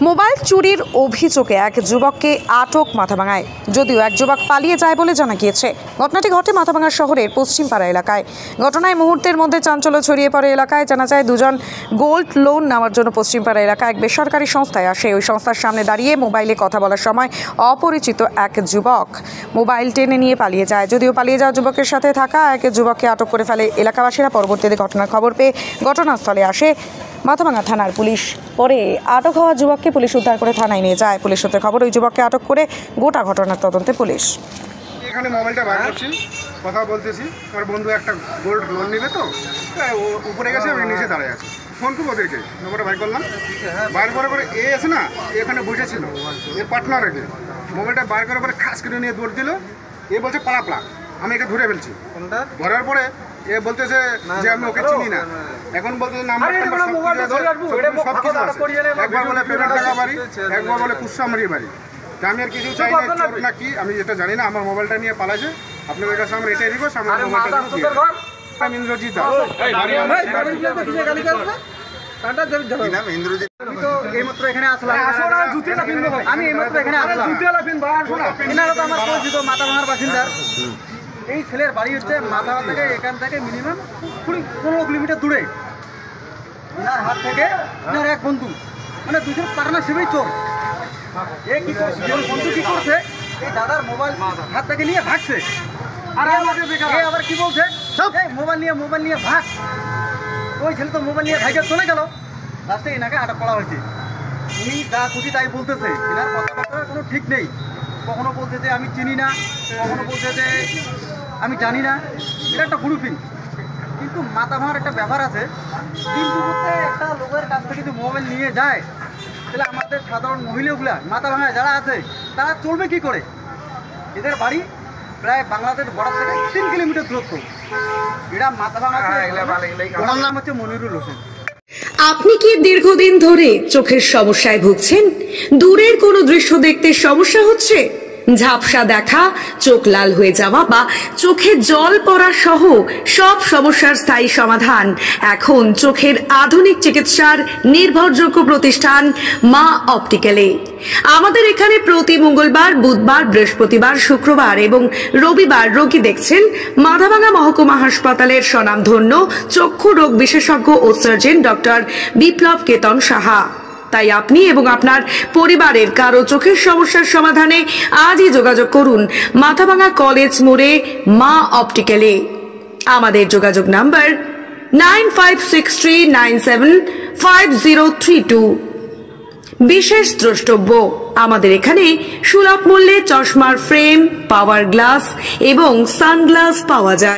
Mobile চুরির অভিযোগে এক যুবককে আটক মাথাভাঙায়। যদিও এক যুবক পালিয়ে যায় বলে জানা গিয়েছে। ঘটনাটি ঘটে মাথাভাঙা শহরের পশ্চিমপাড়া এলাকায়। ঘটনায় মুহূর্তের মধ্যে চাঞ্চল্য ছড়িয়ে পড়ে এলাকায়। জানা যায় দুজন গোল্ড লোন নেওয়ার জন্য পশ্চিমপাড়া এলাকায় এক বেসরকারি সংস্থায় আসে। ওই সংস্থার সামনে দাঁড়িয়ে মোবাইলে কথা বলার সময় অপরিচিত এক যুবক মোবাইল টেনে নিয়ে পালিয়ে যায়। যদিও পালিয়ে যাওয়া যুবকের সাথে থাকা এক যুবককে আটক করে ফেলে এলাকাবাসীরা। পরবর্তীতে ঘটনার খবর পেয়ে ঘটনাস্থলে আসে মাথাভাঙা থানার পুলিশ। পরে আটক হওয়া যুবককে পুলিশ উদ্ধার করে থানায় নিয়ে যায়। পুলিশ সূত্রে খবর, ওই যুবককে আটক করে গোটা ঘটনার তদন্তে পুলিশ। এখানে মোবাইলটা বার করছি, কথা বলতেছি, আমার বন্ধু একটা গোল্ড লোন নেবে, তো ও উপরে গেছে, আমি নিচে দাঁড়ায় আছি। ফোন করবো ওদেরকে, নম্বরটা বাইর করলাম। বাইর করার পরে এ আছে না, এখানে বসেছিল, এর পার্টনার রেখে মোবাইলটা বার করার পরে খাস করে নিয়ে দৌড় দিল। এ বলছে পালা পালা, আমি একে ধরে ফেলছি। ধরার পরে এ বলতেছে যে আমি ওকে চিনি না। এখন বলতেছে নাম্বার সব কিছু আছে। একবার বলে পেমেন্ট টাকা বাড়ি, একবার বলে কুসা মারিয়ে বাড়ি। আমি আর কিছু চাই না, কি আমি এটা জানি না। আমার মোবাইলটা নিয়ে পালাছে। আপনাদের কাছে আমার এটাই রিকোয়েস্ট, আমার মোবাইলটা দিয়ে দিন। ইন্দ্রজিৎ দাস, এইমাত্র এখানে আসলাম। আমি এইমাত্র এখানে আসলাম। এনারা তো আমার পরিচিত মাথাভাঙার বাসিন্দা। এই ছেলের বাড়ি হচ্ছে মাথাভাঙা থেকে, এখান থেকে মিনিমাম 15 কিলোমিটার দূরে। এনার হাত থেকে এনার এক বন্ধু, মানে দুজন পার্টনারশিপেই চোর। এ কি করছে, বন্ধু কি করছে, এই দাদার মোবাইল হাত থেকে নিয়ে ভাগছে। আর আবার কি বলছে, মোবাইল নিয়ে ভাগ। ওই ছেলে তো মোবাইল নিয়ে ভাগে চলে গেল। লাস্টে এনাকে আটক করা হয়েছে। উনি যা খুশি তাই বলতেছে, এনার কথাবার্তার কোনো ঠিক নেই। কখনো বলছে যে আমি চিনি না, কখনো বলছে যে আমি জানি না। এটা একটা গ্রুপিং। কিন্তু মাথাভাঙার একটা ব্যাপার আছে, দিন দুপুরতে একটা লোকের কাছ থেকে যদি মোবাইল নিয়ে যায়, তাহলে আমাদের সাধারণ মহিলাগুলা মাথাভাঙায় যারা আছে তারা চলবে কি করে? এদের বাড়ি প্রায় বাংলাদেশ বর্ডার থেকে 3 কিলোমিটার দূরত্ব। এরা মাথাভাঙা, ওনার নাম হচ্ছে মনিরুল হোসেন। আপনি কি দীর্ঘদিন ধরে চোখের সমস্যায় ভুগছেন? দূরের কোনো দৃশ্য দেখতে সমস্যা হচ্ছে? ঝাপসা দেখা, চোখ লাল হয়ে যাওয়া বা চোখে জল পড়া সহ সব সমস্যার স্থায়ী সমাধান এখন চোখের আধুনিক চিকিৎসার নির্ভরযোগ্য প্রতিষ্ঠান মা অপটিক্যালে। আমাদের এখানে প্রতি মঙ্গলবার, বুধবার, বৃহস্পতিবার, শুক্রবার এবং রবিবার রোগী দেখছেন মাথাভাঙা মহকুমা হাসপাতালের স্বনামধন্য চক্ষু রোগ বিশেষজ্ঞ ও সার্জন ডক্টর বিপ্লব কেতন সাহা। তাই আপনি এবং আপনার পরিবারের কারো চোখের সমস্যার সমাধানে আজই যোগাযোগ করুন মাথাভাঙা কলেজ মোড়ে মা অপটিক্যালে। আমাদের যোগাযোগ নাম্বার 9563975032। বিশেষ দ্রষ্টব্য, আমাদের এখানে সুলভ মূল্যে চশমার ফ্রেম, পাওয়ার গ্লাস এবং সানগ্লাস পাওয়া যায়।